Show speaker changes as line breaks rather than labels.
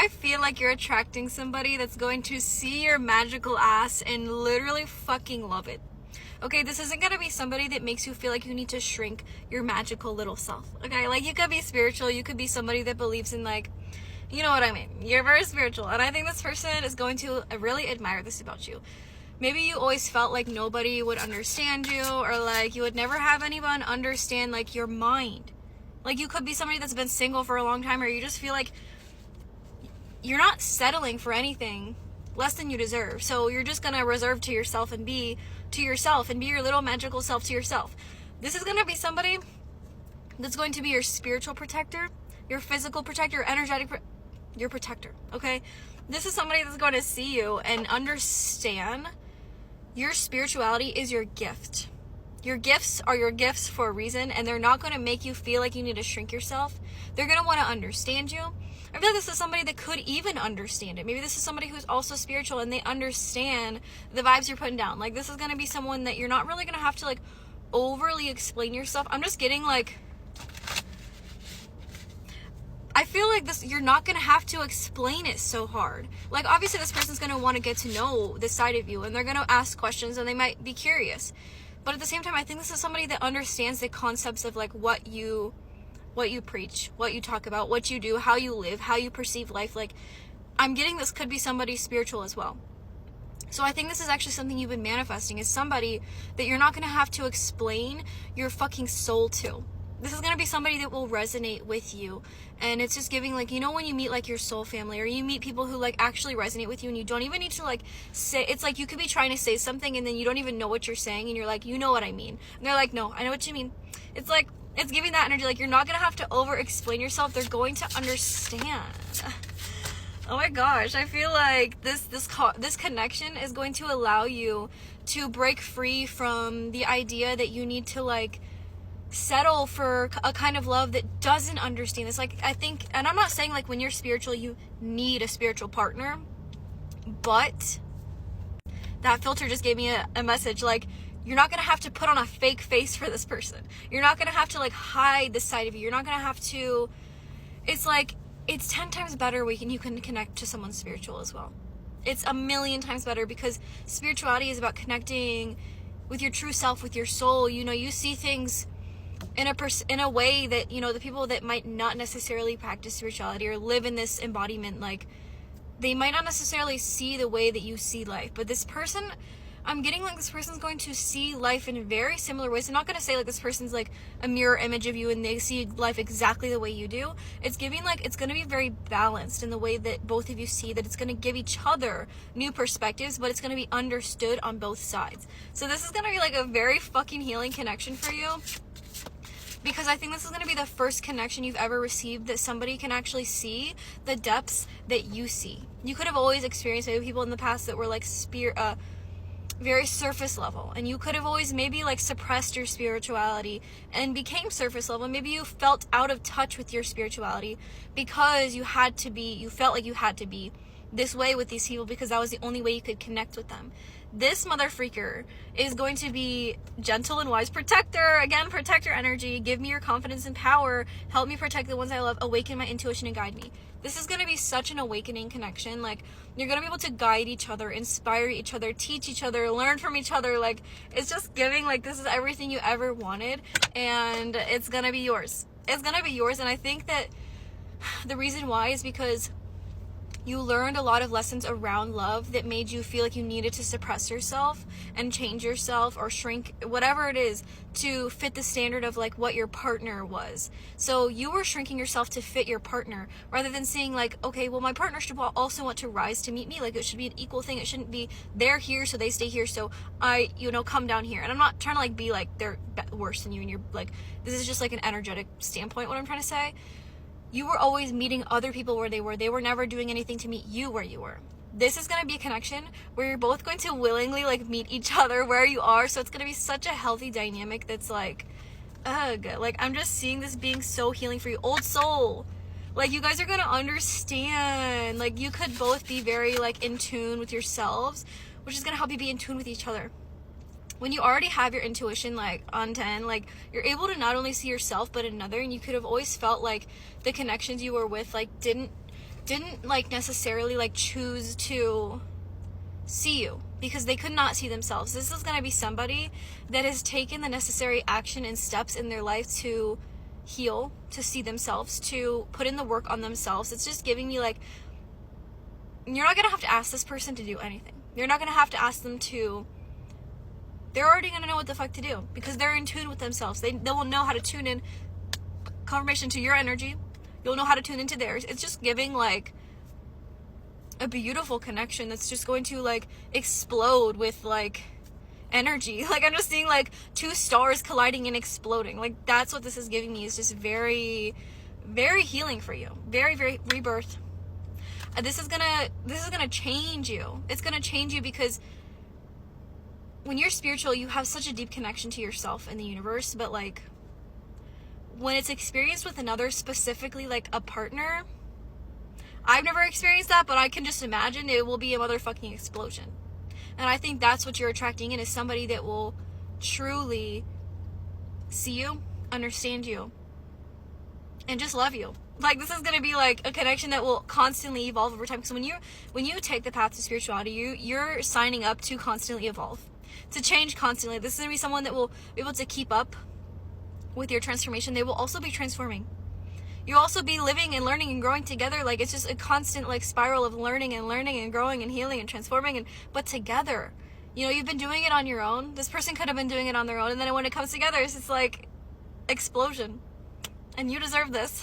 I feel like you're attracting somebody that's going to see your magical ass and literally fucking love it. Okay, this isn't gonna be somebody that makes you feel like you need to shrink your magical little self. Okay, like you could be spiritual, you could be somebody that believes in like, you know what I mean. You're very spiritual, and I think this person is going to really admire this about you. Maybe you always felt like nobody would understand you, or like you would never have anyone understand like your mind. Like you could be somebody that's been single for a long time, or you just feel like you're not settling for anything less than you deserve. So you're just gonna reserve to yourself and be your little magical self to yourself. This is gonna be somebody that's going to be your spiritual protector, your physical protector, your energetic your protector. Okay, this is somebody that's going to see you and understand your spirituality is your gift. Your gifts are your gifts for a reason, and they're not going to make you feel like you need to shrink yourself. They're going to want to understand you. I feel like this is somebody that could even understand it. Maybe this is somebody who's also spiritual and they understand the vibes you're putting down. Like this is going to be someone that you're not really going to have to like overly explain yourself. I'm just getting like, I feel like this, you're not going to have to explain it so hard. Like obviously this person's going to want to get to know this side of you, and they're going to ask questions and they might be curious. But at the same time, I think this is somebody that understands the concepts of like what you preach, what you talk about, what you do, how you live, how you perceive life. Like I'm getting this could be somebody spiritual as well. So I think this is actually something you've been manifesting, is somebody that you're not going to have to explain your fucking soul to. This is going to be somebody that will resonate with you. And it's just giving like, you know, when you meet like your soul family, or you meet people who like actually resonate with you, and you don't even need to like say, it's like you could be trying to say something and then you don't even know what you're saying, and you're like, you know what I mean. And they're like, no, I know what you mean. It's like, it's giving that energy. Like you're not going to have to over explain yourself. They're going to understand. Oh my gosh. I feel like this connection is going to allow you to break free from the idea that you need to like settle for a kind of love that doesn't understand this. Like I think, and I'm not saying like when you're spiritual you need a spiritual partner, but that filter just gave me a message. Like you're not going to have to put on a fake face for this person. You're not going to have to like hide this side of you. You're not going to have to, it's like, it's 10 times better when you can connect to someone spiritual as well. It's a million times better, because spirituality is about connecting with your true self, with your soul. You know, you see things in a way that, you know, the people that might not necessarily practice spirituality or live in this embodiment, like they might not necessarily see the way that you see life. But this person, I'm getting like this person's going to see life in very similar ways. I'm not going to say like this person's like a mirror image of you and they see life exactly the way you do. It's giving like, it's going to be very balanced in the way that both of you see, that it's going to give each other new perspectives, but it's going to be understood on both sides. So this is going to be like a very fucking healing connection for you, because I think this is going to be the first connection you've ever received that somebody can actually see the depths that you see. You could have always experienced maybe people in the past that were like very surface level, and you could have always maybe like suppressed your spirituality and became surface level. Maybe you felt out of touch with your spirituality because you felt like you had to be this way with these people because that was the only way you could connect with them. This mother freaker is going to be gentle and wise protector. Again, protector energy. Give me your confidence and power. Help me protect the ones I love. Awaken my intuition and guide me. This is going to be such an awakening connection. Like, you're going to be able to guide each other, inspire each other, teach each other, learn from each other. Like, it's just giving, like, this is everything you ever wanted, and it's going to be yours. It's going to be yours, and I think that the reason why is because you learned a lot of lessons around love that made you feel like you needed to suppress yourself and change yourself or shrink, whatever it is, to fit the standard of like what your partner was. So you were shrinking yourself to fit your partner rather than seeing like, okay, well, my partner should also want to rise to meet me. Like, it should be an equal thing. It shouldn't be they're here so they stay here so I, come down here. And I'm not trying to like be like they're worse than you and you're like, this is just like an energetic standpoint, what I'm trying to say. You were always meeting other people where they were. They were never doing anything to meet you where you were. This is going to be a connection where you're both going to willingly like meet each other where you are. So it's going to be such a healthy dynamic that's like, ugh. Like, I'm just seeing this being so healing for you. Old soul. Like, you guys are going to understand. Like, you could both be very like in tune with yourselves, which is going to help you be in tune with each other. When you already have your intuition like on 10, like, you're able to not only see yourself but another, and you could have always felt like the connections you were with like didn't didn't like necessarily like choose to see you, because they could not see themselves. This is going to be somebody that has taken the necessary action and steps in their life to heal, to see themselves, to put in the work on themselves. It's just giving me like, you're not going to have to ask this person to do anything. You're not going to have to ask them to, they're already going to know what the fuck to do, because they're in tune with themselves. They will know how to tune in confirmation to your energy. You'll know how to tune into theirs. It's just giving like a beautiful connection that's just going to like explode with like energy. Like I'm just seeing like two stars colliding and exploding. Like that's what this is giving me. Is just very, very healing for you. Very, very rebirth. This is gonna change you. It's gonna change you, because when you're spiritual, you have such a deep connection to yourself and the universe. But like when it's experienced with another, specifically like a partner, I've never experienced that, but I can just imagine it will be a motherfucking explosion. And I think that's what you're attracting in, is somebody that will truly see you, understand you, and just love you. Like this is going to be like a connection that will constantly evolve over time. Because when you take the path to spirituality, you're signing up to constantly evolve, to change constantly. This is going to be someone that will be able to keep up with your transformation. They will also be transforming. You also be living and learning and growing together. Like it's just a constant like spiral of learning and growing and healing and transforming, but together. You know, you've been doing it on your own. This person could have been doing it on their own, and then when it comes together, it's just like explosion. And you deserve this.